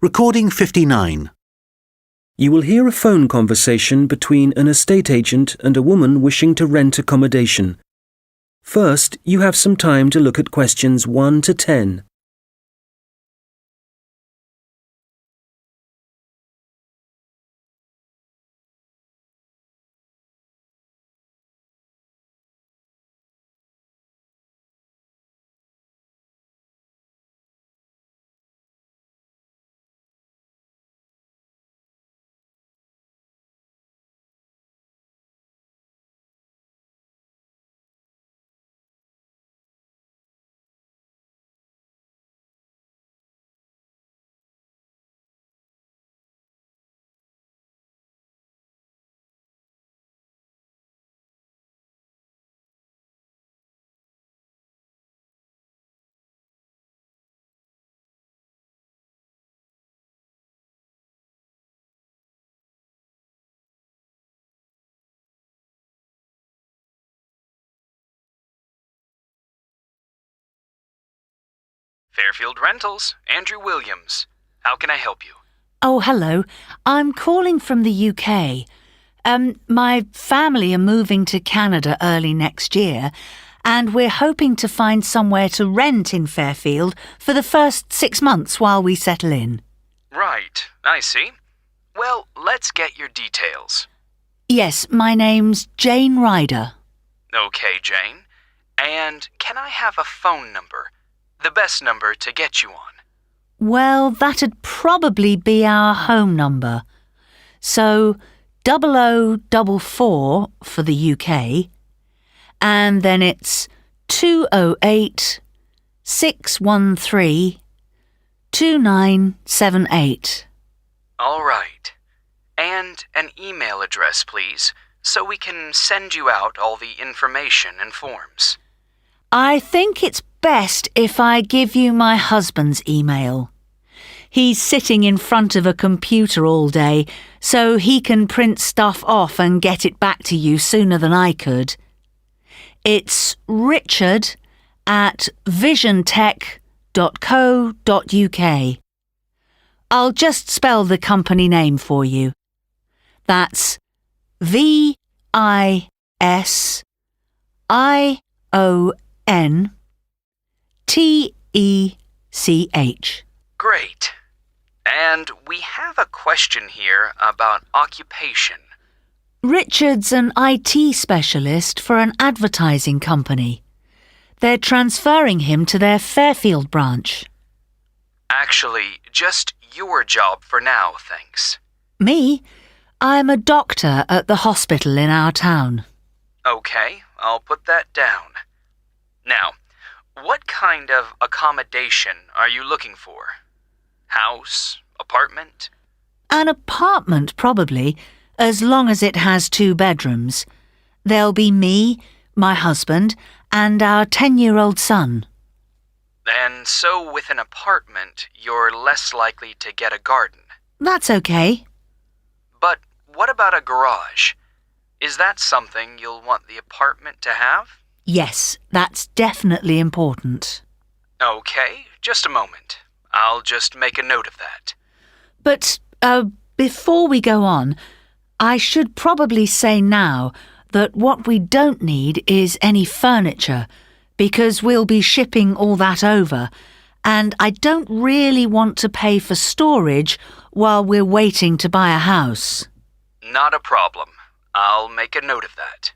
Recording 59. You will hear a phone conversation between an estate agent and a woman wishing to rent accommodation. First, you have some time to look at questions 1 to 10. Fairfield Rentals, Andrew Williams. How can I help you? Oh, hello. I'm calling from the UK. My family are moving to Canada early next year, and we're hoping to find somewhere to rent in Fairfield for the first 6 months while we settle in. Right, I see. Well, let's get your details. Yes, my name's Jane Ryder. Okay, Jane. And can I have a phone number? The best number to get you on. Well, that'd probably be our home number. So, 0044 for the UK, and then it's 208 613 2978. All right. And an email address, please, so we can send you out all the information and forms. I think it's best if I give you my husband's email. He's sitting in front of a computer all day, so he can print stuff off and get it back to you sooner than I could. It's richard@visiontech.co.uk. I'll just spell the company name for you. That's VISIONTECH. Great. And we have a question here about occupation. Richard's an IT specialist for an advertising company. They're transferring him to their Fairfield branch. Actually, just your job for now, thanks. Me? I'm a doctor at the hospital in our town. Okay, I'll put that down. Now, what kind of accommodation are you looking for? House? Apartment? An apartment, probably, as long as it has 2 bedrooms. There'll be me, my husband, and our 10-year-old son. And so with an apartment, you're less likely to get a garden. That's okay. But what about a garage? Is that something you'll want the apartment to have? Yes, that's definitely important. Okay, just a moment. I'll just make a note of that. But, before we go on, I should probably say now that what we don't need is any furniture, because we'll be shipping all that over, and I don't really want to pay for storage while we're waiting to buy a house. Not a problem. I'll make a note of that.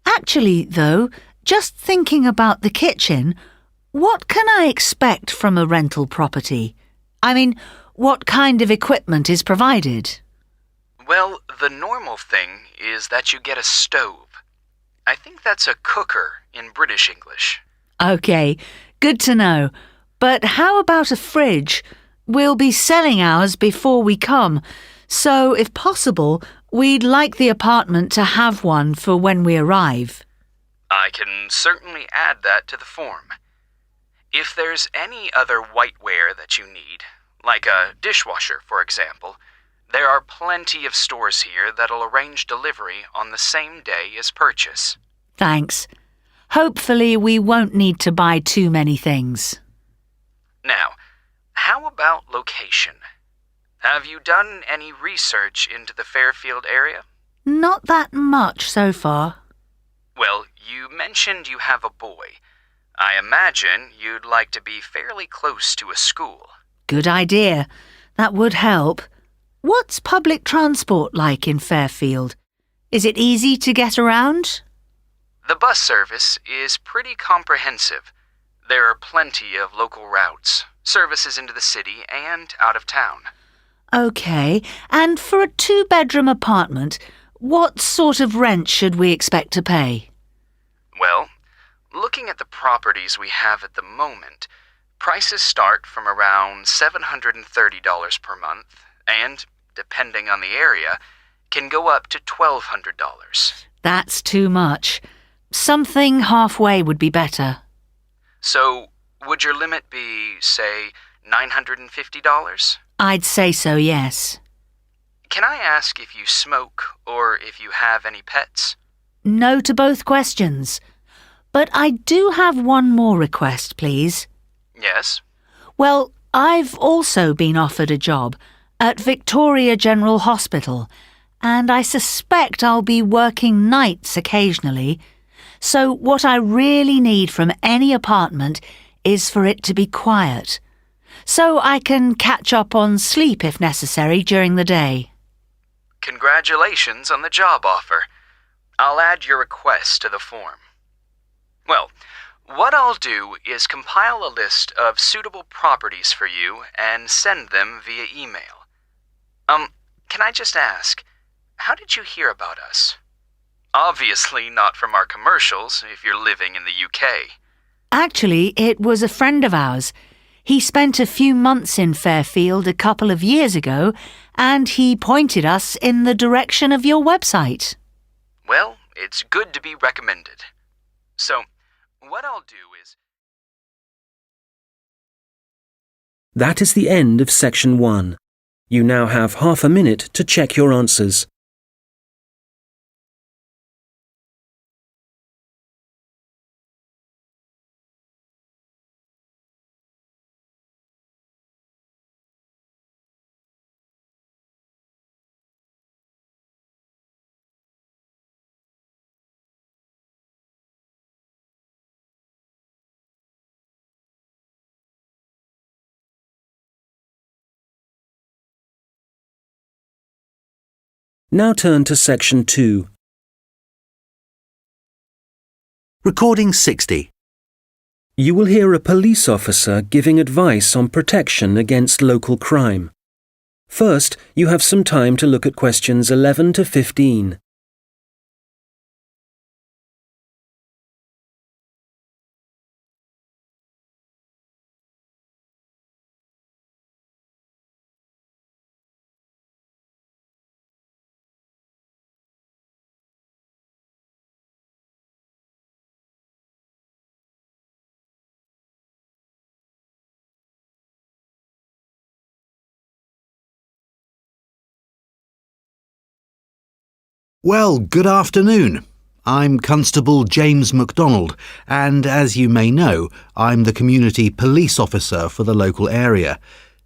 Actually, though, just thinking about the kitchen, what can I expect from a rental property? I mean, what kind of equipment is provided? Well, the normal thing is that you get a stove. I think that's a cooker in British English. OK, good to know. But how about a fridge? We'll be selling ours before we come, so if possible, we'd like the apartment to have one for when we arrive. I can certainly add that to the form. If there's any other whiteware that you need, like a dishwasher, for example, there are plenty of stores here that'll arrange delivery on the same day as purchase. Thanks. Hopefully we won't need to buy too many things. Now, how about location? Have you done any research into the Fairfield area? Not that much so far. Well, you mentioned you have a boy. I imagine you'd like to be fairly close to a school. Good idea. That would help. What's public transport like in Fairfield? Is it easy to get around? The bus service is pretty comprehensive. There are plenty of local routes, services into the city and out of town. OK, and for a 2-bedroom apartment, what sort of rent should we expect to pay? Well, looking at the properties we have at the moment, prices start from around $730 per month and, depending on the area, can go up to $1,200. That's too much. Something halfway would be better. So, would your limit be, say, $950? I'd say so, yes. Can I ask if you smoke or if you have any pets? No to both questions. But I do have one more request, please. Yes? Well, I've also been offered a job at Victoria General Hospital, and I suspect I'll be working nights occasionally. So what I really need from any apartment is for it to be quiet, so I can catch up on sleep if necessary during the day. Congratulations on the job offer. I'll add your request to the form. Well, what I'll do is compile a list of suitable properties for you and send them via email. Can I just ask, how did you hear about us? Obviously not from our commercials if you're living in the UK. Actually, it was a friend of ours. He spent a few months in Fairfield a couple of years ago, and he pointed us in the direction of your website. Well, it's good to be recommended. So, what I'll do is... That is the end of section 1. You now have half a minute to check your answers. Now turn to section 2. Recording 60. You will hear a police officer giving advice on protection against local crime. First, you have some time to look at questions 11 to 15. Well, good afternoon. I'm Constable James MacDonald, and as you may know, I'm the community police officer for the local area.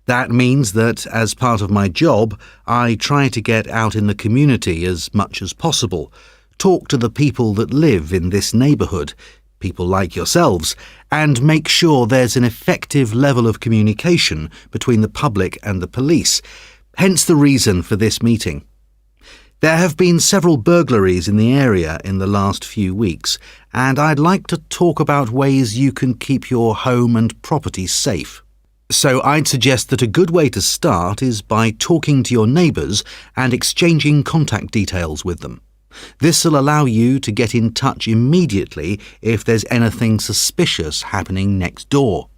That means that, as part of my job, I try to get out in the community as much as possible, talk to the people that live in this neighbourhood, people like yourselves, and make sure there's an effective level of communication between the public and the police, hence the reason for this meeting. There have been several burglaries in the area in the last few weeks, and I'd like to talk about ways you can keep your home and property safe. So I'd suggest that a good way to start is by talking to your neighbours and exchanging contact details with them. This will allow you to get in touch immediately if there's anything suspicious happening next door.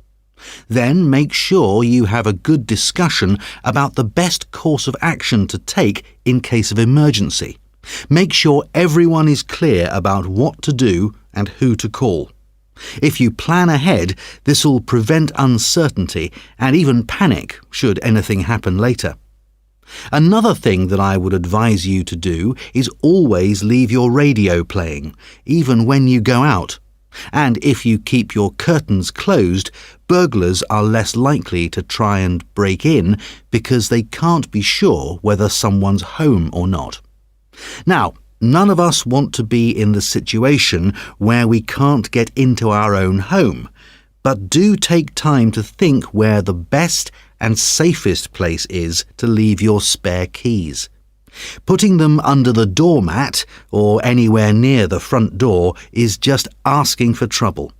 Then make sure you have a good discussion about the best course of action to take in case of emergency. Make sure everyone is clear about what to do and who to call. If you plan ahead, this will prevent uncertainty and even panic should anything happen later. Another thing that I would advise you to do is always leave your radio playing, even when you go out. And if you keep your curtains closed, burglars are less likely to try and break in because they can't be sure whether someone's home or not. Now, none of us want to be in the situation where we can't get into our own home, but do take time to think where the best and safest place is to leave your spare keys. Putting them under the doormat or anywhere near the front door is just asking for trouble.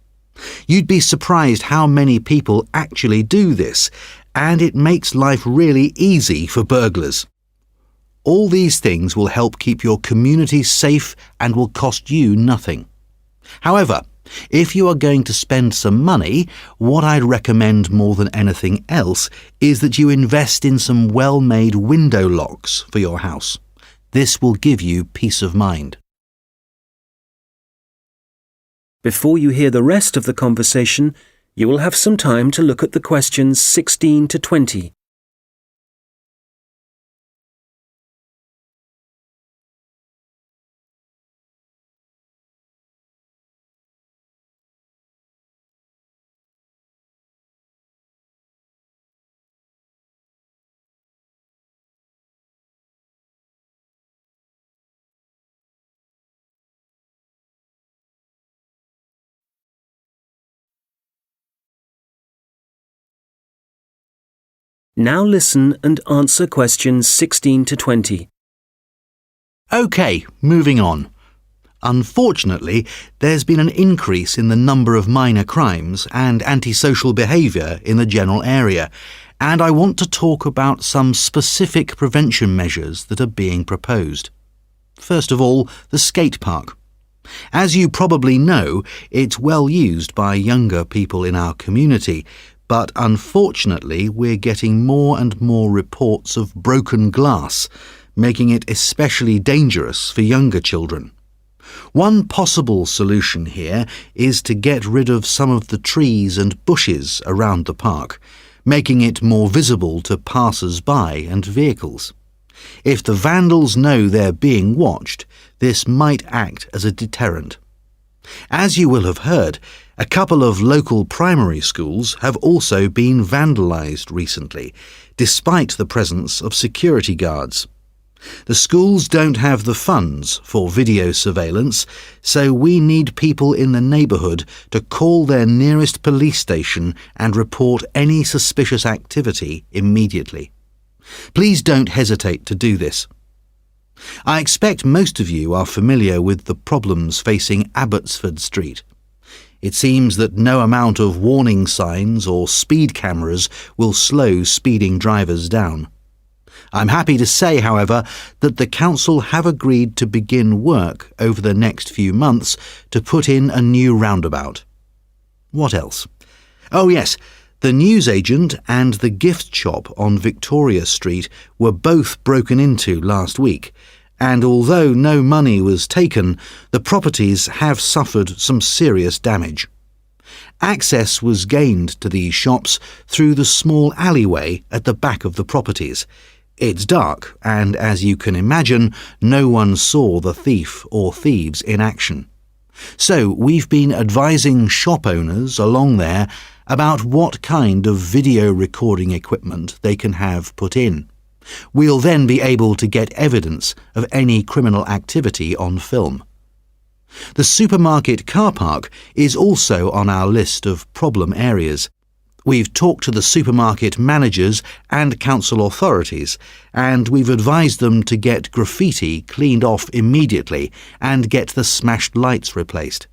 You'd be surprised how many people actually do this, and it makes life really easy for burglars. All these things will help keep your community safe and will cost you nothing. However, if you are going to spend some money, what I'd recommend more than anything else is that you invest in some well-made window locks for your house. This will give you peace of mind. Before you hear the rest of the conversation, you will have some time to look at the questions 16 to 20. Now listen and answer questions 16 to 20. OK, moving on. Unfortunately, there's been an increase in the number of minor crimes and antisocial behaviour in the general area, and I want to talk about some specific prevention measures that are being proposed. First of all, the skate park. As you probably know, it's well used by younger people in our community, but unfortunately we're getting more and more reports of broken glass, making it especially dangerous for younger children. One possible solution here is to get rid of some of the trees and bushes around the park, making it more visible to passers-by and vehicles. If the vandals know they're being watched, this might act as a deterrent. As you will have heard, a couple of local primary schools have also been vandalised recently, despite the presence of security guards. The schools don't have the funds for video surveillance, so we need people in the neighbourhood to call their nearest police station and report any suspicious activity immediately. Please don't hesitate to do this. I expect most of you are familiar with the problems facing Abbotsford Street. It seems that no amount of warning signs or speed cameras will slow speeding drivers down. I'm happy to say, however, that the council have agreed to begin work over the next few months to put in a new roundabout. What else? Oh yes, the newsagent and the gift shop on Victoria Street were both broken into last week, and although no money was taken, the properties have suffered some serious damage. Access was gained to these shops through the small alleyway at the back of the properties. It's dark, and as you can imagine, no one saw the thief or thieves in action. So we've been advising shop owners along there about what kind of video recording equipment they can have put in. We'll then be able to get evidence of any criminal activity on film. The supermarket car park is also on our list of problem areas. We've talked to the supermarket managers and council authorities, and we've advised them to get graffiti cleaned off immediately and get the smashed lights replaced.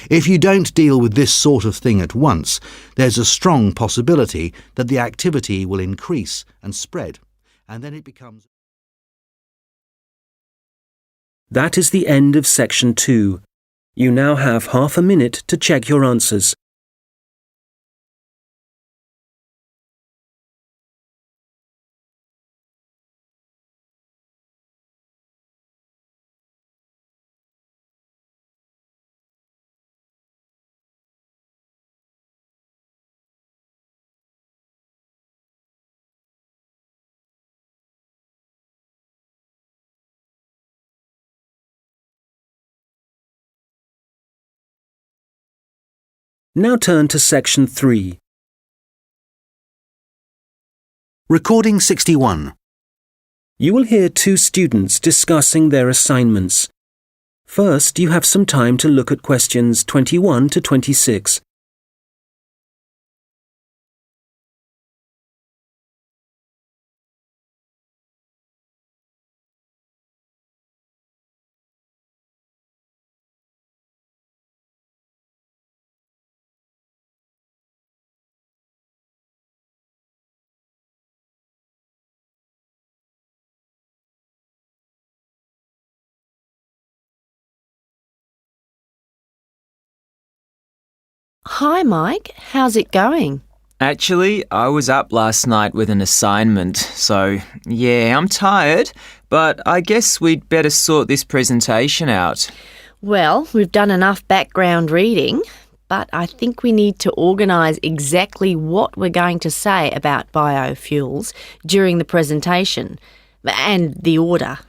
If you don't deal with this sort of thing at once, there's a strong possibility that the activity will increase and spread, and then it becomes... That is the end of section 2. You now have half a minute to check your answers. Now turn to section 3. Recording 61. You will hear two students discussing their assignments. First, you have some time to look at questions 21 to 26. Hi, Mike. How's it going? Actually, I was up last night with an assignment, so yeah, I'm tired, but I guess we'd better sort this presentation out. Well, we've done enough background reading, but I think we need to organise exactly what we're going to say about biofuels during the presentation, and the order.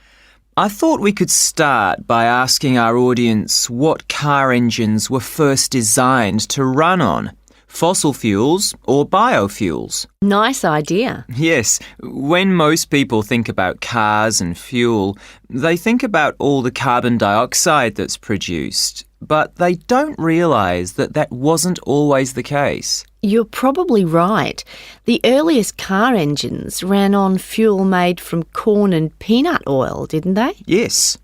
I thought we could start by asking our audience what car engines were first designed to run on, fossil fuels or biofuels. Nice idea. Yes, when most people think about cars and fuel, they think about all the carbon dioxide that's produced, but they don't realise that that wasn't always the case. You're probably right. The earliest car engines ran on fuel made from corn and peanut oil, didn't they? Yes.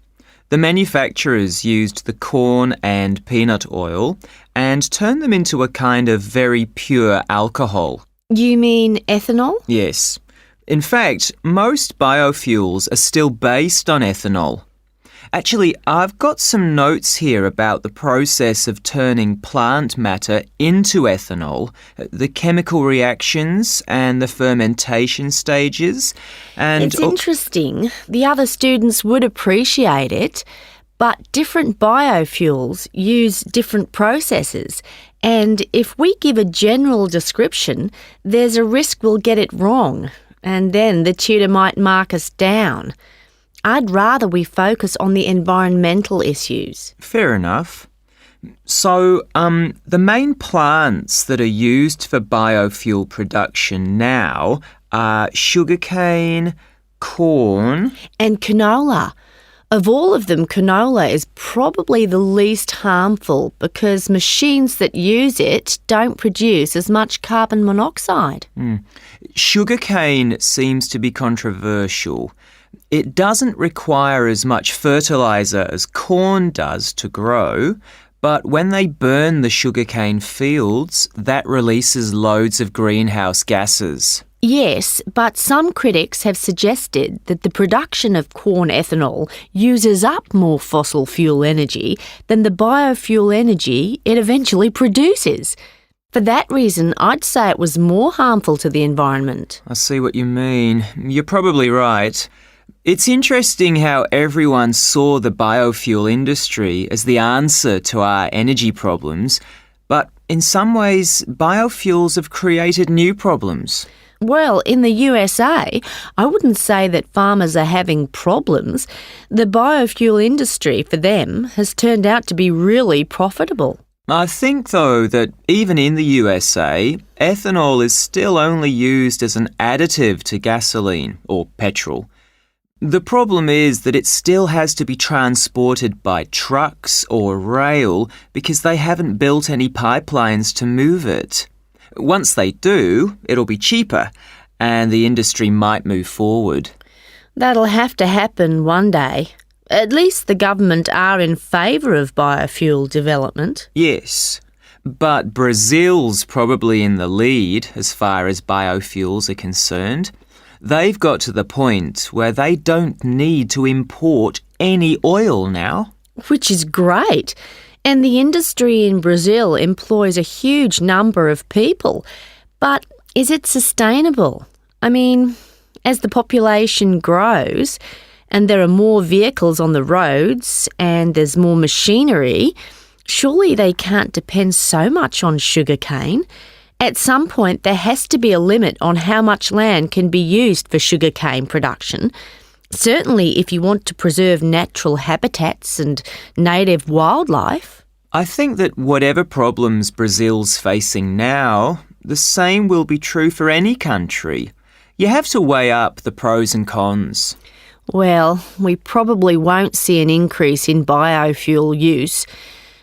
The manufacturers used the corn and peanut oil and turned them into a kind of very pure alcohol. You mean ethanol? Yes. In fact, most biofuels are still based on ethanol. Actually, I've got some notes here about the process of turning plant matter into ethanol, the chemical reactions and the fermentation stages. And it's interesting. The other students would appreciate it, but different biofuels use different processes. And if we give a general description, there's a risk we'll get it wrong, and then the tutor might mark us down. I'd rather we focus on the environmental issues. Fair enough. So, the main plants that are used for biofuel production now are sugarcane, corn, and canola. Of all of them, canola is probably the least harmful because machines that use it don't produce as much carbon monoxide. Sugarcane seems to be controversial. It doesn't require as much fertiliser as corn does to grow, but when they burn the sugarcane fields, that releases loads of greenhouse gases. Yes, but some critics have suggested that the production of corn ethanol uses up more fossil fuel energy than the biofuel energy it eventually produces. For that reason, I'd say it was more harmful to the environment. I see what you mean. You're probably right. It's interesting how everyone saw the biofuel industry as the answer to our energy problems, but in some ways, biofuels have created new problems. Well, in the USA, I wouldn't say that farmers are having problems. The biofuel industry, for them, has turned out to be really profitable. I think, though, that even in the USA, ethanol is still only used as an additive to gasoline or petrol. The problem is that it still has to be transported by trucks or rail because they haven't built any pipelines to move it. Once they do, it'll be cheaper and the industry might move forward. That'll have to happen one day. At least the government are in favour of biofuel development. Yes, but Brazil's probably in the lead as far as biofuels are concerned. They've got to the point where they don't need to import any oil now. Which is great. And the industry in Brazil employs a huge number of people. But is it sustainable? I mean, as the population grows and there are more vehicles on the roads and there's more machinery, surely they can't depend so much on sugarcane. At some point, there has to be a limit on how much land can be used for sugarcane production. Certainly, if you want to preserve natural habitats and native wildlife. I think that whatever problems Brazil's facing now, the same will be true for any country. You have to weigh up the pros and cons. Well, we probably won't see an increase in biofuel use.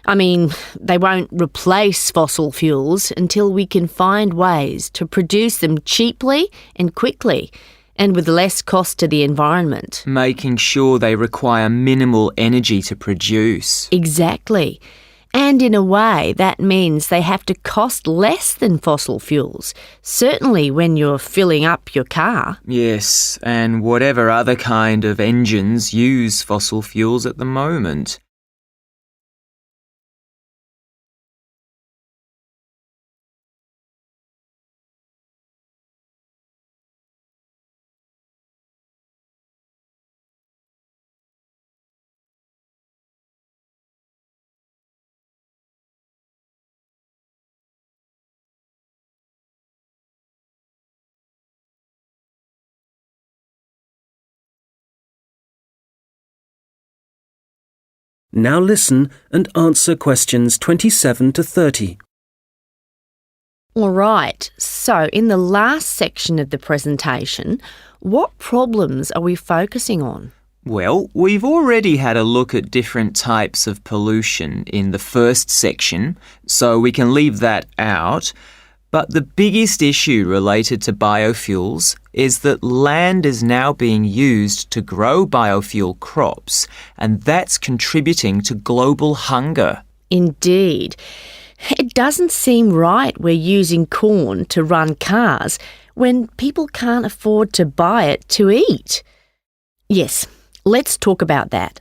I mean, they won't replace fossil fuels until we can find ways to produce them cheaply and quickly, and with less cost to the environment. Making sure they require minimal energy to produce. Exactly. And in a way, that means they have to cost less than fossil fuels, certainly when you're filling up your car. Yes, and whatever other kind of engines use fossil fuels at the moment. Now listen and answer questions 27 to 30. All right, so in the last section of the presentation, what problems are we focusing on? Well, we've already had a look at different types of pollution in the first section, so we can leave that out. But the biggest issue related to biofuels is that land is now being used to grow biofuel crops, and that's contributing to global hunger. Indeed. It doesn't seem right we're using corn to run cars when people can't afford to buy it to eat. Yes, let's talk about that.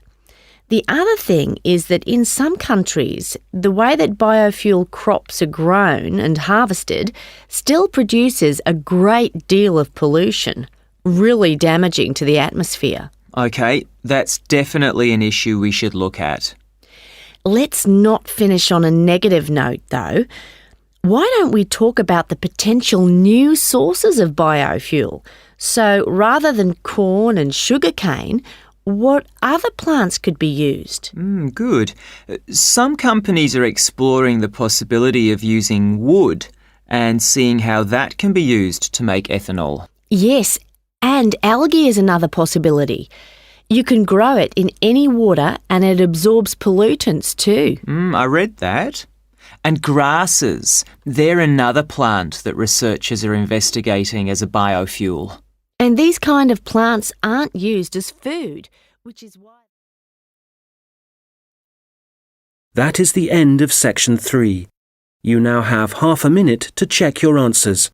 The other thing is that in some countries, the way that biofuel crops are grown and harvested still produces a great deal of pollution, really damaging to the atmosphere. OK, that's definitely an issue we should look at. Let's not finish on a negative note, though. Why don't we talk about the potential new sources of biofuel? So rather than corn and sugarcane, what other plants could be used? Good. Some companies are exploring the possibility of using wood and seeing how that can be used to make ethanol. Yes, and algae is another possibility. You can grow it in any water and it absorbs pollutants too. I read that. And grasses, they're another plant that researchers are investigating as a biofuel. And these kind of plants aren't used as food, which is why... That is the end of section 3. You now have half a minute to check your answers.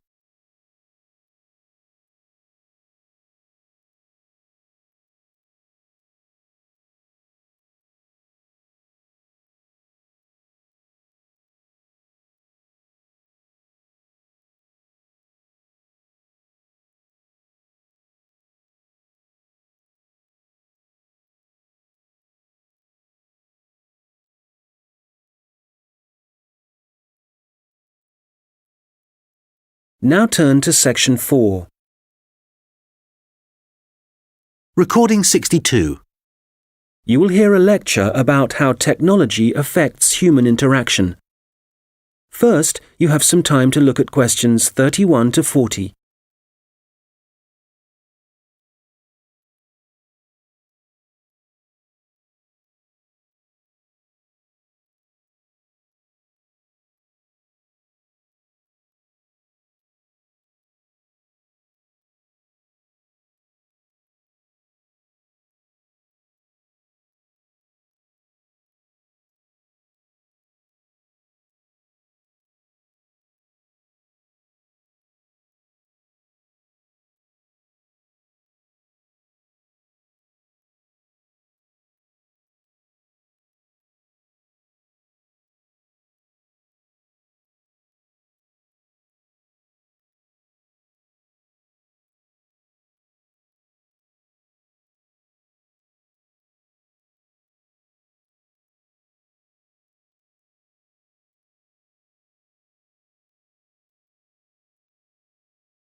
Now turn to section 4. Recording 62. You will hear a lecture about how technology affects human interaction. First, you have some time to look at questions 31 to 40.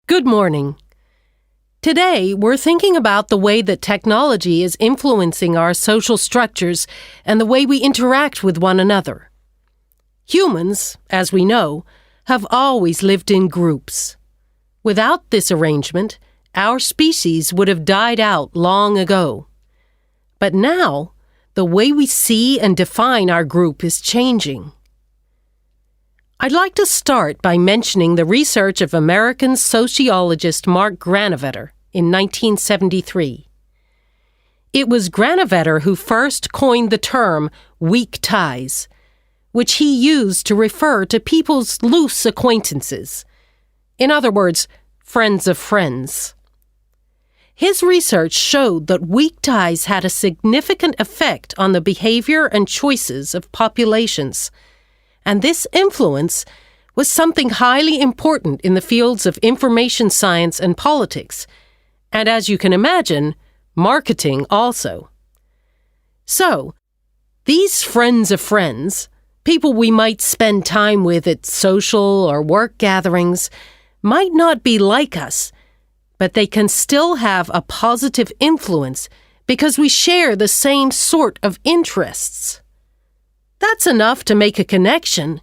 Good morning. Today, we're thinking about the way that technology is influencing our social structures and the way we interact with one another. Humans, as we know, have always lived in groups. Without this arrangement, our species would have died out long ago. But now, the way we see and define our group is changing. I'd like to start by mentioning the research of American sociologist Mark Granovetter in 1973. It was Granovetter who first coined the term weak ties, which he used to refer to people's loose acquaintances. In other words, friends of friends. His research showed that weak ties had a significant effect on the behavior and choices of populations, and this influence was something highly important in the fields of information science and politics, and as you can imagine, marketing also. So, these friends of friends, people we might spend time with at social or work gatherings, might not be like us, but they can still have a positive influence because we share the same sort of interests. That's enough to make a connection,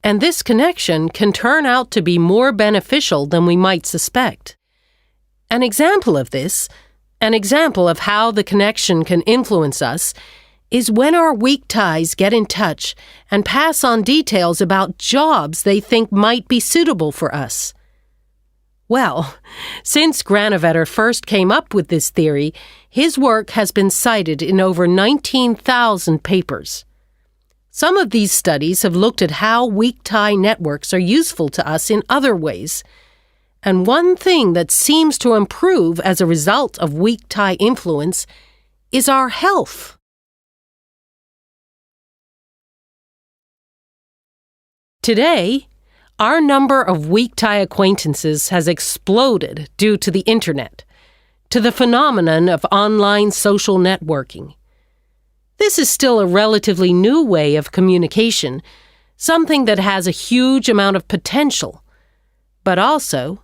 and this connection can turn out to be more beneficial than we might suspect. An example of this, an example of how the connection can influence us, is when our weak ties get in touch and pass on details about jobs they think might be suitable for us. Well, since Granovetter first came up with this theory, his work has been cited in over 19,000 papers. Some of these studies have looked at how weak tie networks are useful to us in other ways. And one thing that seems to improve as a result of weak tie influence is our health. Today, our number of weak tie acquaintances has exploded due to the internet, to the phenomenon of online social networking. This is still a relatively new way of communication, something that has a huge amount of potential. But also,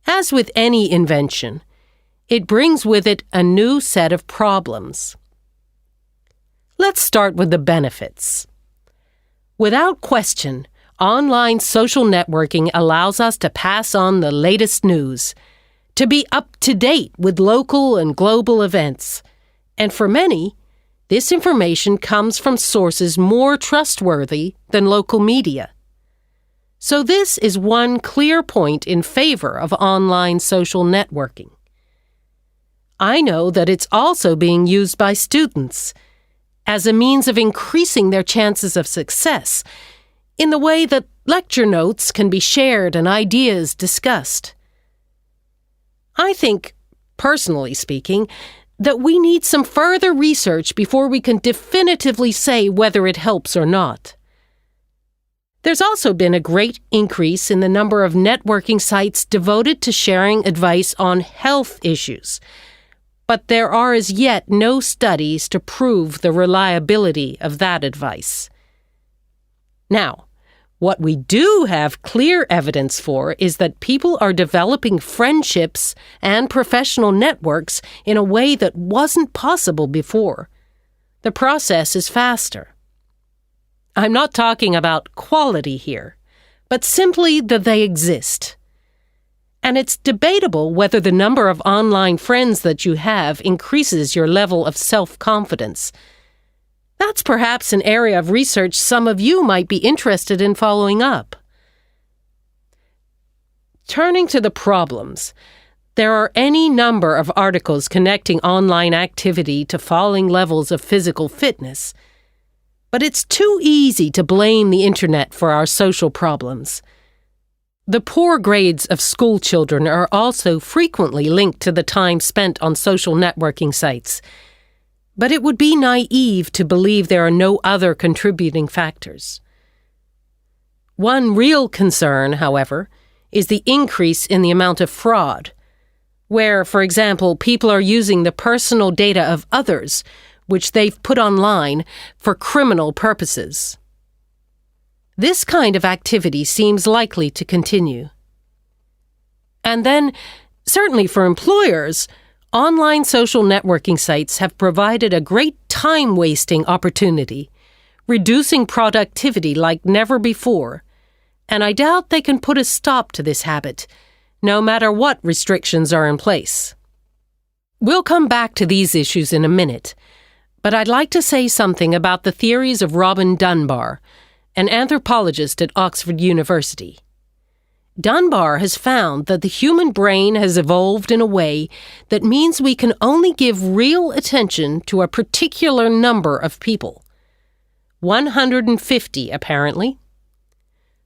as with any invention, it brings with it a new set of problems. Let's start with the benefits. Without question, online social networking allows us to pass on the latest news, to be up to date with local and global events. And for many, this information comes from sources more trustworthy than local media. So this is one clear point in favor of online social networking. I know that it's also being used by students as a means of increasing their chances of success in the way that lecture notes can be shared and ideas discussed. I think, personally speaking, that we need some further research before we can definitively say whether it helps or not. There's also been a great increase in the number of networking sites devoted to sharing advice on health issues, but there are as yet no studies to prove the reliability of that advice. Now, what we do have clear evidence for is that people are developing friendships and professional networks in a way that wasn't possible before. The process is faster. I'm not talking about quality here, but simply that they exist. And it's debatable whether the number of online friends that you have increases your level of self-confidence. That's perhaps an area of research some of you might be interested in following up. Turning to the problems, there are any number of articles connecting online activity to falling levels of physical fitness. But it's too easy to blame the internet for our social problems. The poor grades of school children are also frequently linked to the time spent on social networking sites. But it would be naive to believe there are no other contributing factors. One real concern, however, is the increase in the amount of fraud, where, for example, people are using the personal data of others, which they've put online, for criminal purposes. This kind of activity seems likely to continue. And then, certainly for employers, online social networking sites have provided a great time-wasting opportunity, reducing productivity like never before, and I doubt they can put a stop to this habit, no matter what restrictions are in place. We'll come back to these issues in a minute, but I'd like to say something about the theories of Robin Dunbar, an anthropologist at Oxford University. Dunbar has found that the human brain has evolved in a way that means we can only give real attention to a particular number of people. 150, apparently.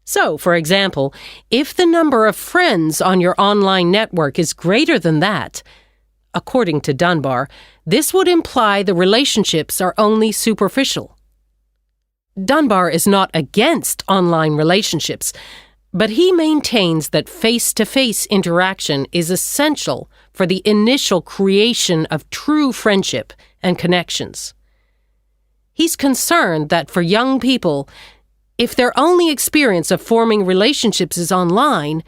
So, for example, if the number of friends on your online network is greater than that, according to Dunbar, this would imply the relationships are only superficial. Dunbar is not against online relationships, but he maintains that face-to-face interaction is essential for the initial creation of true friendship and connections. He's concerned that for young people, if their only experience of forming relationships is online,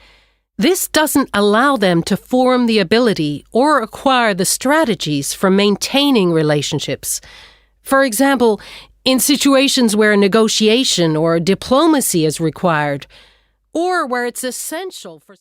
this doesn't allow them to form the ability or acquire the strategies for maintaining relationships. For example, in situations where negotiation or diplomacy is required, or where it's essential for